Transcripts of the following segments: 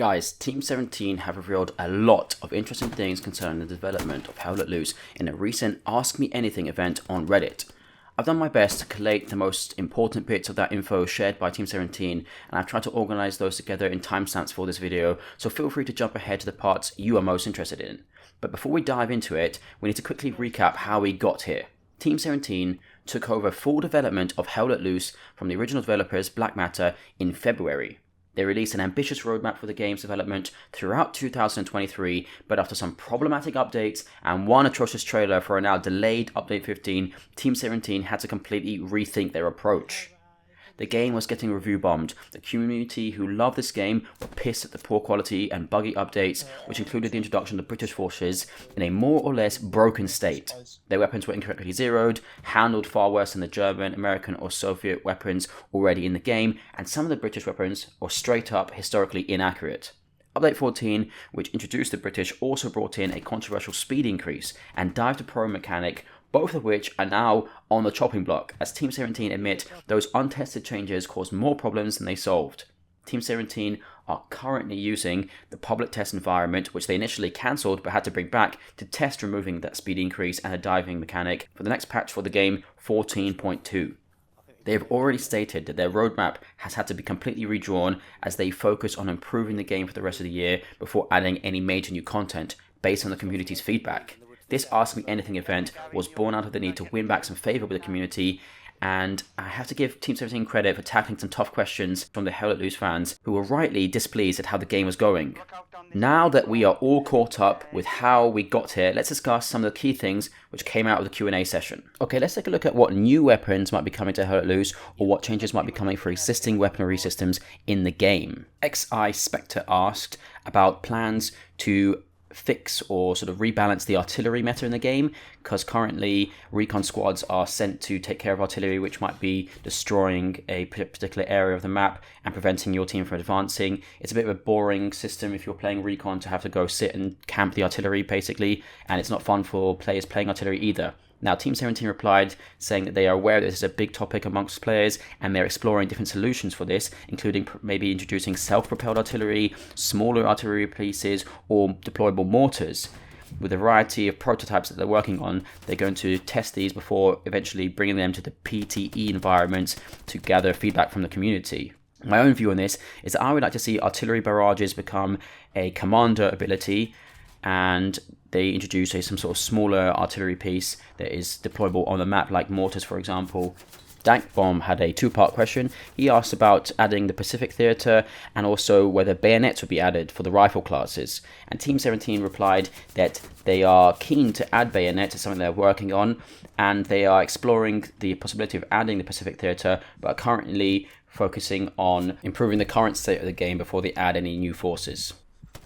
Guys, Team17 have revealed a lot of interesting things concerning the development of Hell Let Loose in a recent Ask Me Anything event on Reddit. I've done my best to collate the most important bits of that info shared by Team17, and I've tried to organize those together in timestamps for this video, so feel free to jump ahead to the parts you are most interested in. But before we dive into it, we need to quickly recap how we got here. Team17 took over full development of Hell Let Loose from the original developers Black Matter in February. They released an ambitious roadmap for the game's development throughout 2023, but after some problematic updates and one atrocious trailer for a now delayed Update 15, Team17 had to completely rethink their approach. The game was getting review bombed. The community who loved this game were pissed at the poor quality and buggy updates, which included the introduction of British forces in a more or less broken state. Their weapons were incorrectly zeroed, handled far worse than the German, American or Soviet weapons already in the game, and some of the British weapons were straight up historically inaccurate. Update 14, which introduced the British, also brought in a controversial speed increase and dive to pro mechanic, both of which are now on the chopping block, as Team17 admit those untested changes caused more problems than they solved. Team17 are currently using the public test environment, which they initially cancelled but had to bring back, to test removing that speed increase and a diving mechanic for the next patch for the game 14.2. They have already stated that their roadmap has had to be completely redrawn as they focus on improving the game for the rest of the year before adding any major new content based on the community's feedback. This Ask Me Anything event was born out of the need to win back some favour with the community, and I have to give Team17 credit for tackling some tough questions from the Hell Let Loose fans who were rightly displeased at how the game was going. Now that we are all caught up with how we got here, let's discuss some of the key things which came out of the Q&A session. Okay, let's take a look at what new weapons might be coming to Hell Let Loose, or what changes might be coming for existing weaponry systems in the game. XI Spectre asked about plans to fix or sort of rebalance the artillery meta in the game, because currently recon squads are sent to take care of artillery which might be destroying a particular area of the map and preventing your team from advancing. It's a bit of a boring system if you're playing recon to have to go sit and camp the artillery basically, and it's not fun for players playing artillery either. Now, Team17 replied saying that they are aware that this is a big topic amongst players and they're exploring different solutions for this, including maybe introducing self-propelled artillery, smaller artillery pieces, or deployable mortars. With a variety of prototypes that they're working on, they're going to test these before eventually bringing them to the PTE environment to gather feedback from the community. My own view on this is that I would like to see artillery barrages become a commander ability, and they introduce some sort of smaller artillery piece that is deployable on the map, like mortars, for example. Dank Bomb had a two-part question. He asked about adding the Pacific Theatre and also whether bayonets would be added for the rifle classes. And Team17 replied that they are keen to add bayonets, it's something they're working on, and they are exploring the possibility of adding the Pacific Theatre, but are currently focusing on improving the current state of the game before they add any new forces.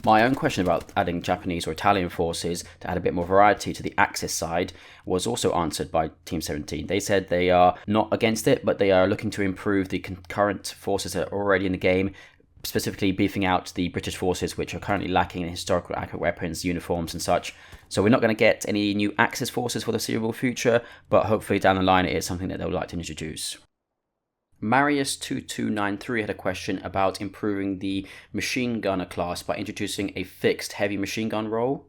My own question about adding Japanese or Italian forces to add a bit more variety to the Axis side was also answered by Team17. They said they are not against it, but they are looking to improve the current forces that are already in the game, specifically beefing out the British forces, which are currently lacking in historical accurate weapons, uniforms and such. So we're not going to get any new Axis forces for the foreseeable future, but hopefully down the line it is something that they would like to introduce. Marius2293 had a question about improving the machine gunner class by introducing a fixed heavy machine gun role.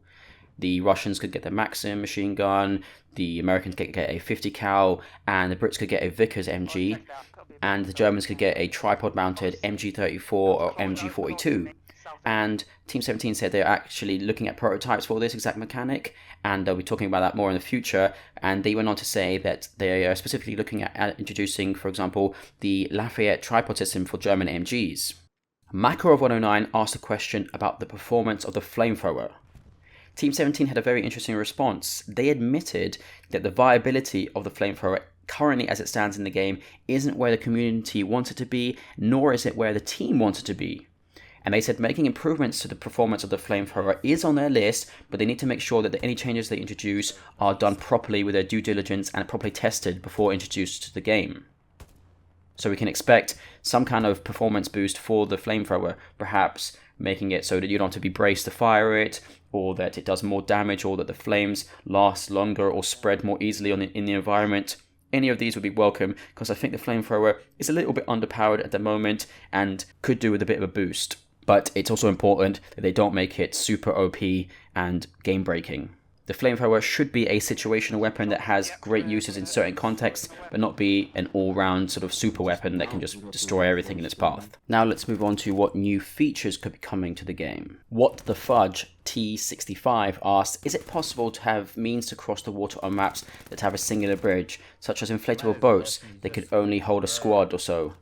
The Russians could get the Maxim machine gun, the Americans could get a 50 cal, and the Brits could get a Vickers MG, and the Germans could get a tripod mounted MG34 or MG42. And Team17 said they're actually looking at prototypes for this exact mechanic, and they'll be talking about that more in the future. And they went on to say that they are specifically looking at introducing, for example, the Lafayette tripod system for German MGs. Makarov109 asked a question about the performance of the flamethrower. Team17 had a very interesting response. They admitted that the viability of the flamethrower currently as it stands in the game isn't where the community wants it to be, nor is it where the team wants it to be. And they said making improvements to the performance of the flamethrower is on their list, but they need to make sure that any changes they introduce are done properly with their due diligence and properly tested before introduced to the game. So we can expect some kind of performance boost for the flamethrower, perhaps making it so that you don't have to be braced to fire it, or that it does more damage, or that the flames last longer or spread more easily in the environment. Any of these would be welcome, because I think the flamethrower is a little bit underpowered at the moment and could do with a bit of a boost. but it's also important that they don't make it super OP and game breaking. The flamethrower should be a situational weapon that has great uses in certain contexts, but not be an all-round sort of super weapon that can just destroy everything in its path. Now let's move on to what new features could be coming to the game. What the Fudge T65 asked, is it possible to have means to cross the water on maps that have a singular bridge, such as inflatable boats that could only hold a squad or so?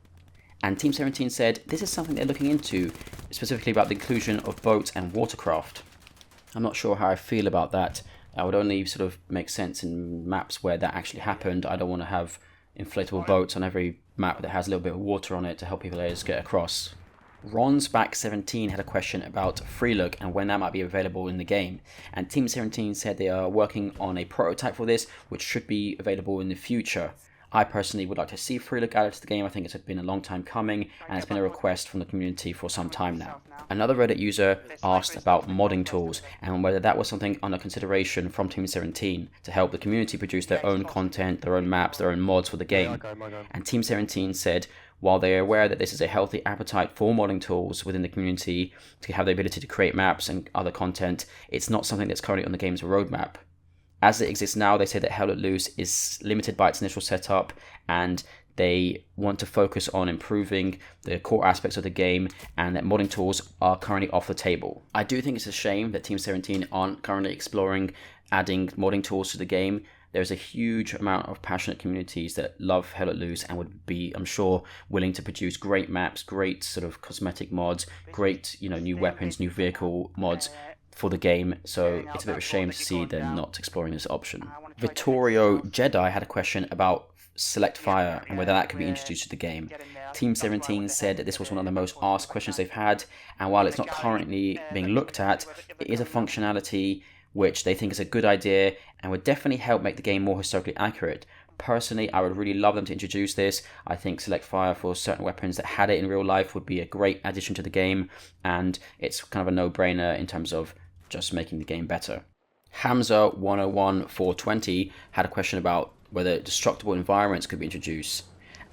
And Team17 said this is something they're looking into, specifically about the inclusion of boats and watercraft. I'm not sure how I feel about that. That would only sort of make sense in maps where that actually happened. I don't want to have inflatable boats on every map that has a little bit of water on it to help players get across. Ronsback17 had a question about free look and when that might be available in the game. And Team17 said they are working on a prototype for this, which should be available in the future. I personally would like to see free look added to the game. I think it's been a long time coming, and it's been a request from the community for some time now. Another Reddit user asked about modding tools and whether that was something under consideration from Team17 to help the community produce their own content, their own maps, their own mods for the game. And Team17 said, while they are aware that this is a healthy appetite for modding tools within the community to have the ability to create maps and other content, it's not something that's currently on the game's roadmap. As it exists now, they say that Hell Let Loose is limited by its initial setup, and they want to focus on improving the core aspects of the game, and that modding tools are currently off the table. I do think it's a shame that Team17 aren't currently exploring adding modding tools to the game. There's a huge amount of passionate communities that love Hell Let Loose and would be, I'm sure, willing to produce great maps, great sort of cosmetic mods, great, new weapons, new vehicle mods for the game, so it's a bit of a shame to see them not exploring this option. Vittorio Jedi had a question about select fire and whether that could be introduced to the game. Team17 said that this was one of the most asked questions they've had, and while it's not currently being looked at, it is a functionality which they think is a good idea and would definitely help make the game more historically accurate. Personally, I would really love them to introduce this. I think select fire for certain weapons that had it in real life would be a great addition to the game, and it's kind of a no-brainer in terms of just making the game better. Hamza 101-420 had a question about whether destructible environments could be introduced.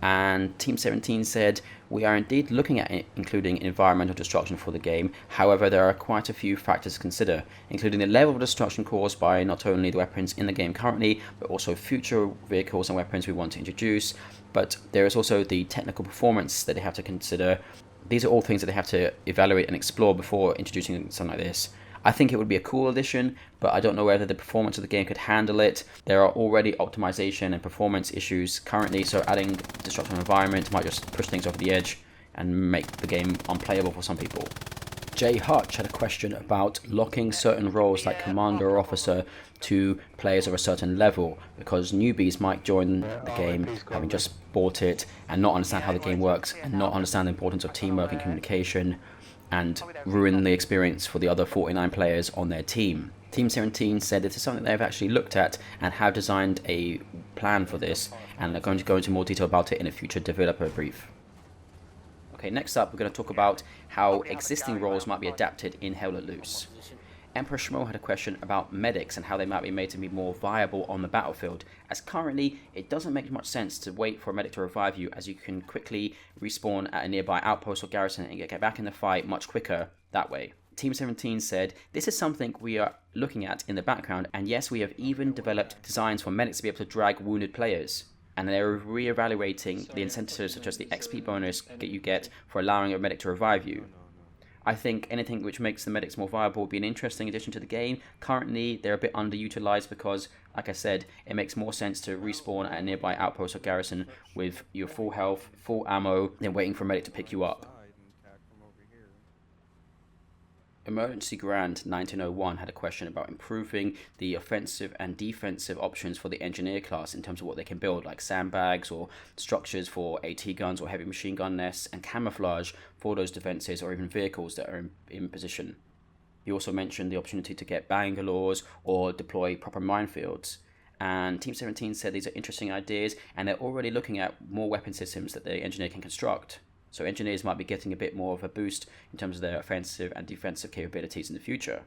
And Team17 said, we are indeed looking at including environmental destruction for the game. However, there are quite a few factors to consider, including the level of destruction caused by not only the weapons in the game currently, but also future vehicles and weapons we want to introduce. But there is also the technical performance that they have to consider. These are all things that they have to evaluate and explore before introducing something like this. I think it would be a cool addition, but I don't know whether the performance of the game could handle it. There are already optimization and performance issues currently, so adding destructive environment might just push things over the edge and make the game unplayable for some people. Jay Hutch had a question about locking certain roles like commander or officer to players of a certain level, because newbies might join the game having just bought it and not understand how the game works and not understand the importance of teamwork and communication, and ruin the experience for the other 49 players on their team. Team17 said this is something they've actually looked at and have designed a plan for this, and they're going to go into more detail about it in a future developer brief. Okay, next up we're going to talk about how existing roles might be adapted in Hell Let Loose. Emperor Schmo had a question about medics and how they might be made to be more viable on the battlefield, as currently it doesn't make much sense to wait for a medic to revive you, as you can quickly respawn at a nearby outpost or garrison and get back in the fight much quicker that way. Team17 said, this is something we are looking at in the background, and yes, we have even developed designs for medics to be able to drag wounded players. And they're re-evaluating the incentives such as the XP bonus that you get for allowing a medic to revive you. I think anything which makes the medics more viable would be an interesting addition to the game. Currently, they're a bit underutilized because, like I said, it makes more sense to respawn at a nearby outpost or garrison with your full health, full ammo, than waiting for a medic to pick you up. Emergency Grand 1901 had a question about improving the offensive and defensive options for the engineer class in terms of what they can build, like sandbags or structures for AT guns or heavy machine gun nests, and camouflage for those defenses or even vehicles that are in position. He also mentioned the opportunity to get bangalores or deploy proper minefields. And Team17 said these are interesting ideas, and they're already looking at more weapon systems that the engineer can construct. So engineers might be getting a bit more of a boost in terms of their offensive and defensive capabilities in the future.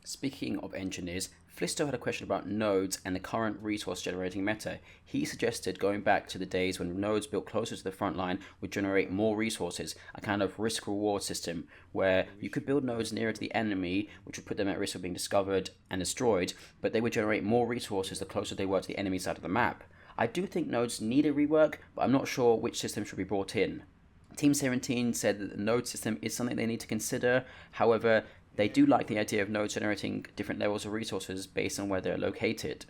Speaking of engineers, Flisto had a question about nodes and the current resource generating meta. He suggested going back to the days when nodes built closer to the front line would generate more resources, a kind of risk-reward system where you could build nodes nearer to the enemy, which would put them at risk of being discovered and destroyed, but they would generate more resources the closer they were to the enemy side of the map. I do think nodes need a rework, but I'm not sure which system should be brought in. Team17 said that the node system is something they need to consider. However, they do like the idea of nodes generating different levels of resources based on where they're located.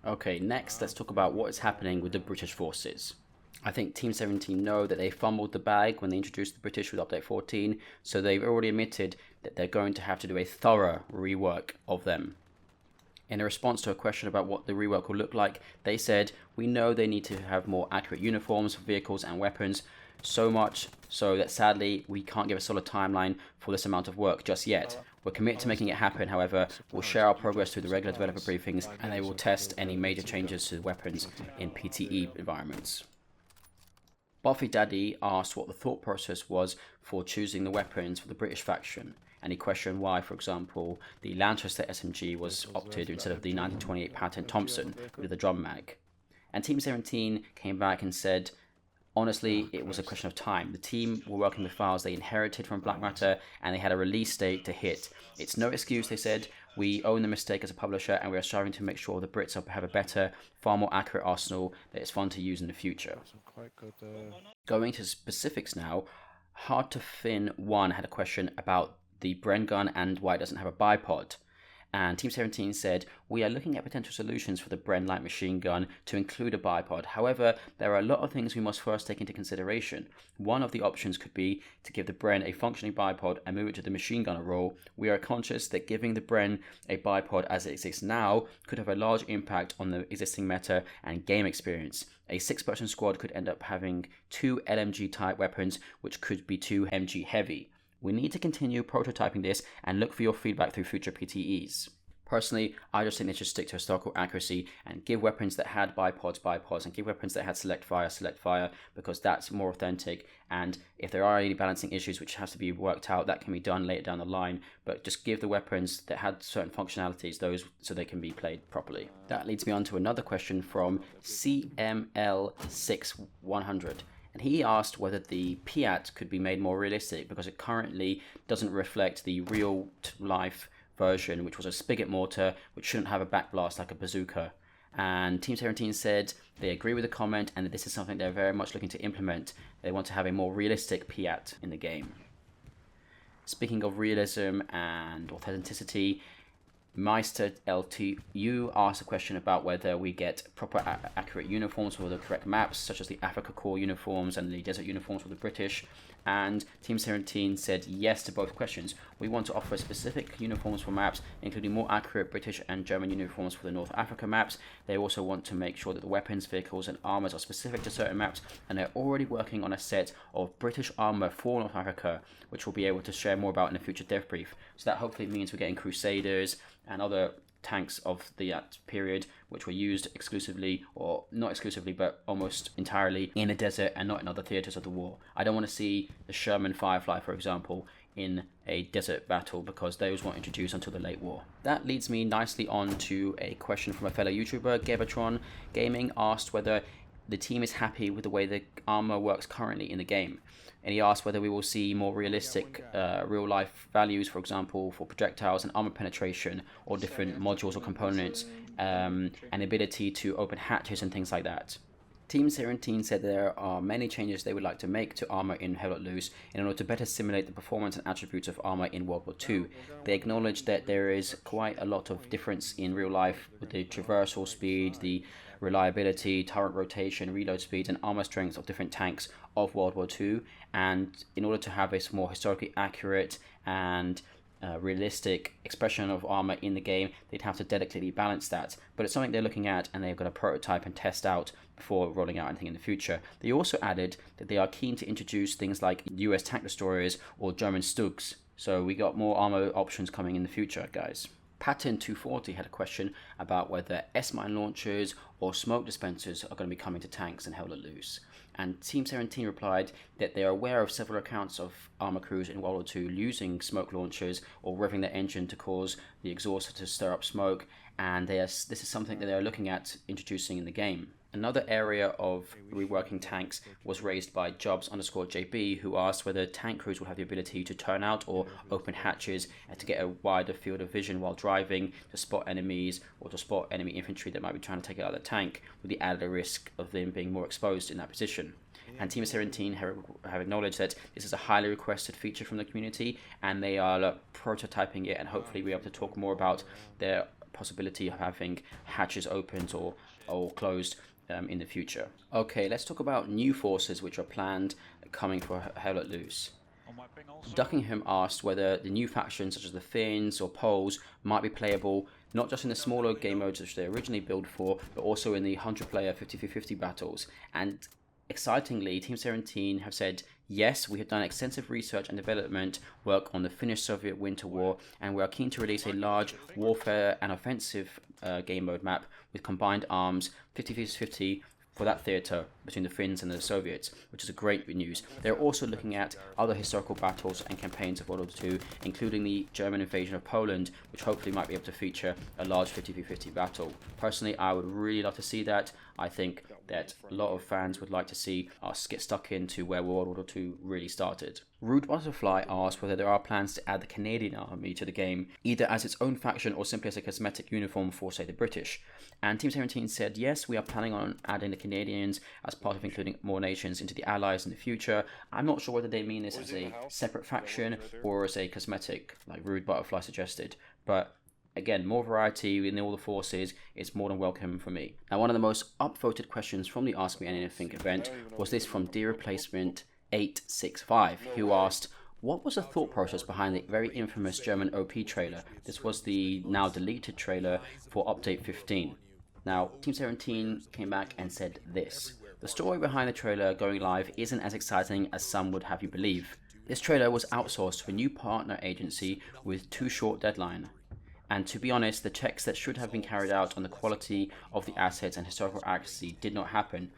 Okay, next let's talk about what is happening with the British forces. I think Team17 know that they fumbled the bag when they introduced the British with Update 14, so they've already admitted that they're going to have to do a thorough rework of them. In a response to a question about what the rework will look like, they said, "We know they need to have more accurate uniforms for vehicles and weapons, so much so that sadly we can't give a solid timeline for this amount of work just yet. We're committed to making it happen, however, we'll share our progress through the regular developer briefings and they will test any major changes to the weapons in PTE environments." Buffy Daddy asked what the thought process was for choosing the weapons for the British faction, and he questioned why, for example, the Lanchester SMG was opted instead of the 1928 patent Thompson with the drum mag. And Team17 came back and said, honestly, it was a question of time. The team were working with files they inherited from Black Matter, and they had a release date to hit. It's no excuse, they said. We own the mistake as a publisher, and we are striving to make sure the Brits have a better, far more accurate arsenal that is fun to use in the future. Going to specifics now, Hard to Fin 1 had a question about the Bren gun and why it doesn't have a bipod. And Team17 said, "We are looking at potential solutions for the Bren light machine gun to include a bipod. However, there are a lot of things we must first take into consideration. One of the options could be to give the Bren a functioning bipod and move it to the machine gunner role. We are conscious that giving the Bren a bipod as it exists now could have a large impact on the existing meta and game experience. A 6-person squad could end up having 2 LMG type weapons, which could be too MG heavy. We need to continue prototyping this and look for your feedback through future PTEs. Personally, I just think they should stick to historical accuracy and give weapons that had bipods, and give weapons that had select fire, because that's more authentic. And if there are any balancing issues which has to be worked out, that can be done later down the line. But just give the weapons that had certain functionalities, those so they can be played properly." That leads me on to another question from CML6100. And he asked whether the Piat could be made more realistic because it currently doesn't reflect the real-life version, which was a spigot mortar, which shouldn't have a backblast like a bazooka. And Team17 said they agree with the comment and that this is something they're very much looking to implement. They want to have a more realistic Piat in the game. Speaking of realism and authenticity, Meister LTU asked a question about whether we get proper accurate uniforms for the correct maps, such as the Africa Corps uniforms and the desert uniforms for the British. And Team17 said yes to both questions. "We want to offer specific uniforms for maps, including more accurate British and German uniforms for the North Africa maps. They also want to make sure that the weapons, vehicles and armors are specific to certain maps, and they're already working on a set of British armor for North Africa, which we'll be able to share more about in a future dev brief." So that hopefully means we're getting Crusaders and other tanks of that period, which were used exclusively, or not exclusively, but almost entirely in the desert and not in other theatres of the war. I don't want to see the Sherman Firefly, for example, in a desert battle, because those weren't introduced until the late war. That leads me nicely on to a question from a fellow YouTuber. Gebatron Gaming asked whether the team is happy with the way the armor works currently in the game. And he asked whether we will see more realistic real-life values, for example, for projectiles and armor penetration, or different modules or components, and ability to open hatches and things like that. Team17 said there are many changes they would like to make to armor in Hell Let Loose in order to better simulate the performance and attributes of armor in World War II. They acknowledge that there is quite a lot of difference in real life with the traversal speed, the reliability, turret rotation, reload speeds, and armor strengths of different tanks of World War II. And in order to have a more historically accurate and realistic expression of armor in the game, they'd have to delicately balance that. But it's something they're looking at, and they've got to prototype and test out before rolling out anything in the future. They also added that they are keen to introduce things like US tank destroyers or German Stugs. So we got more armor options coming in the future, guys. Pattern240 had a question about whether S-mine launchers or smoke dispensers are going to be coming to tanks in Hell Let Loose. And Team17 replied that they are aware of several accounts of armor crews in World War II using smoke launchers or revving their engine to cause the exhaust to stir up smoke, and this is something that they are looking at introducing in the game. Another area of reworking tanks was raised by Jobs_JB, who asked whether tank crews will have the ability to turn out or open hatches and to get a wider field of vision while driving to spot enemies or to spot enemy infantry that might be trying to take out the tank, with the added risk of them being more exposed in that position. And Team17 have acknowledged that this is a highly requested feature from the community, and they are prototyping it, and hopefully we're able to talk more about their possibility of having hatches opened or closed in the future. Okay, let's talk about new forces which are planned coming for Hell Let Loose. Duckingham asked whether the new factions such as the Finns or Poles might be playable not just in the smaller game modes which they originally built for, but also in the 100-player 50v50 battles. And excitingly, Team17 have said, yes, we have done extensive research and development work on the Finnish-Soviet Winter War, and we are keen to release a large warfare and offensive game mode map with combined arms 50v50 for that theatre between the Finns and the Soviets, which is a great news. They're also looking at other historical battles and campaigns of World War II, including the German invasion of Poland, which hopefully might be able to feature a large 50v50 battle. Personally, I would really love to see that. I think that a lot of fans would like to see us get stuck into where World War II really started. Rude Butterfly asked whether there are plans to add the Canadian Army to the game, either as its own faction or simply as a cosmetic uniform for, say, the British. And Team17 said, yes, we are planning on adding the Canadians as part of including more nations into the Allies in the future. I'm not sure whether they mean this as a separate faction or as a cosmetic, like Rude Butterfly suggested, but again, more variety in all the forces is more than welcome for me. Now, one of the most upvoted questions from the Ask Me Anything event was this from D Replacement 865, who asked, what was the thought process behind the very infamous German OP trailer? This was the now deleted trailer for Update 15. Now, Team17 came back and said this. The story behind the trailer going live isn't as exciting as some would have you believe. This trailer was outsourced to a new partner agency with too short deadline. And to be honest, the checks that should have been carried out on the quality of the assets and historical accuracy did not happen.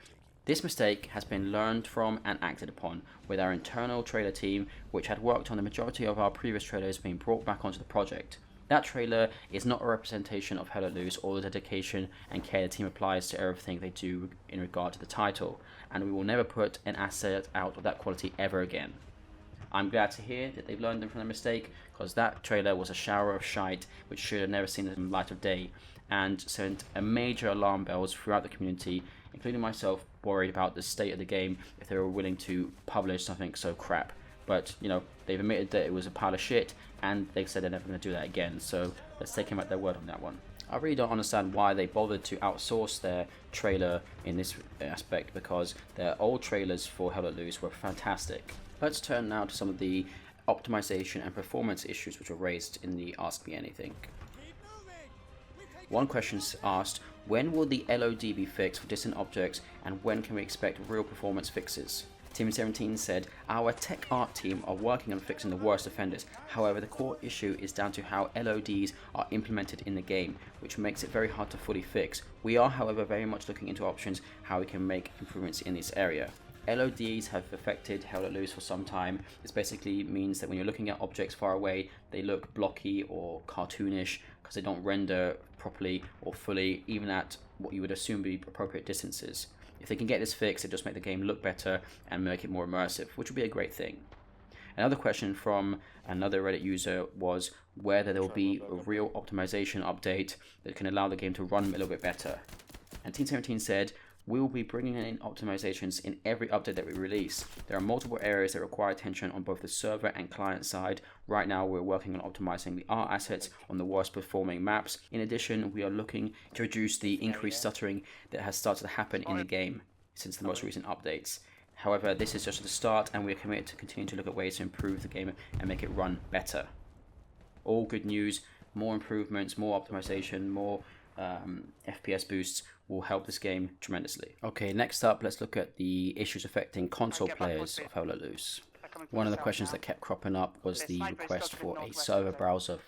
This mistake has been learned from and acted upon, with our internal trailer team, which had worked on the majority of our previous trailers, being brought back onto the project. That trailer is not a representation of Hell Let Loose or the dedication and care the team applies to everything they do in regard to the title, and we will never put an asset out of that quality ever again. I'm glad to hear that they've learned from their mistake, because that trailer was a shower of shite which should have never seen the light of day, and sent a major alarm bells throughout the community, including myself, worried about the state of the game if they were willing to publish something so crap. But, you know, they've admitted that it was a pile of shit, and they said they're never going to do that again, so let's take them at their word on that one. I really don't understand why they bothered to outsource their trailer in this aspect, because their old trailers for Hell Let Loose were fantastic. Let's turn now to some of the optimization and performance issues which were raised in the Ask Me Anything. One question asked, when will the LOD be fixed for distant objects, and when can we expect real performance fixes? Team17 said, our tech art team are working on fixing the worst offenders. However, the core issue is down to how LODs are implemented in the game, which makes it very hard to fully fix. We are, however, very much looking into options how we can make improvements in this area. LODs have affected Hell Let Loose for some time. This basically means that when you're looking at objects far away, they look blocky or cartoonish because they don't render properly or fully, even at what you would assume be appropriate distances. If they can get this fixed, it just make the game look better and make it more immersive, which would be a great thing. Another question from another Reddit user was whether there will be a real optimization update that can allow the game to run a little bit better. And Team17 said, we will be bringing in optimizations in every update that we release. There are multiple areas that require attention on both the server and client side. Right now, we're working on optimizing the art assets on the worst performing maps. In addition, we are looking to reduce the increased stuttering that has started to happen in the game since the most recent updates. However, this is just the start, and we are committed to continue to look at ways to improve the game and make it run better. All good news, more improvements, more optimization, more FPS boosts will help this game tremendously. Okay, next up, let's look at the issues affecting console players of Hell Let Loose. One of the questions that kept cropping up was the request for a server browser.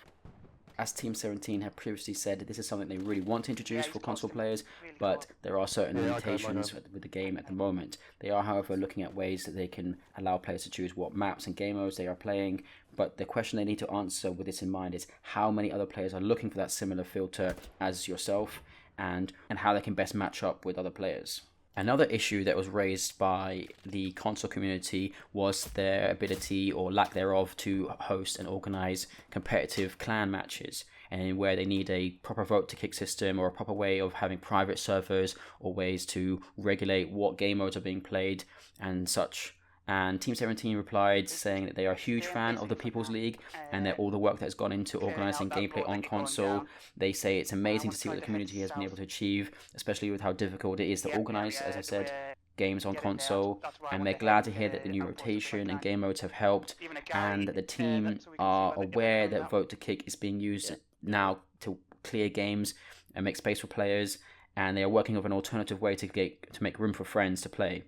as Team17 have previously said, this is something they really want to introduce for console players, but there are certain limitations with the game at the moment. They are, however, looking at ways that they can allow players to choose what maps and game modes they are playing, but the question they need to answer with this in mind is how many other players are looking for that similar filter as yourself, and how they can best match up with other players. Another issue that was raised by the console community was their ability or lack thereof to host and organize competitive clan matches, and where they need a proper vote to kick system or a proper way of having private servers or ways to regulate what game modes are being played and such. And Team17 replied saying that they are a huge fan of the People's League and that all the work that's gone into organising gameplay on console. They say it's amazing to see what the community has been able to achieve, especially with how difficult it is to organise, as I said, games on console. And they're glad to hear that the new rotation and game modes have helped, and that the team are aware that vote to kick is being used now to clear games and make space for players, and they are working with an alternative way to make room for friends to play.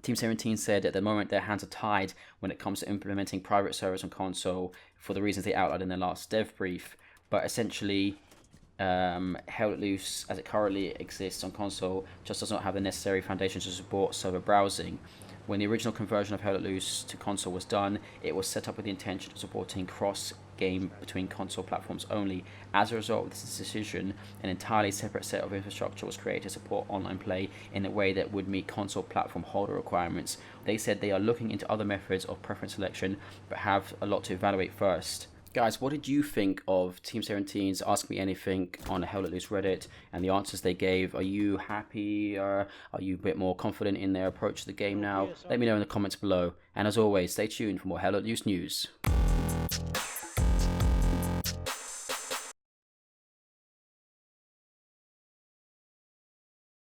Team17 said at the moment their hands are tied when it comes to implementing private servers on console for the reasons they outlined in their last dev brief, but essentially Hell Let Loose as it currently exists on console just does not have the necessary foundations to support server browsing. When the original conversion of Hell Let Loose to console was done, it was set up with the intention of supporting cross-game between console platforms only. As a result of this decision, an entirely separate set of infrastructure was created to support online play in a way that would meet console platform holder requirements. They said they are looking into other methods of preference selection, but have a lot to evaluate first. Guys, what did you think of Team17's Ask Me Anything on the Hell Let Loose Reddit and the answers they gave? Are you happy? Are you a bit more confident in their approach to the game now? Let me know in the comments below. And as always, stay tuned for more Hell Let Loose news.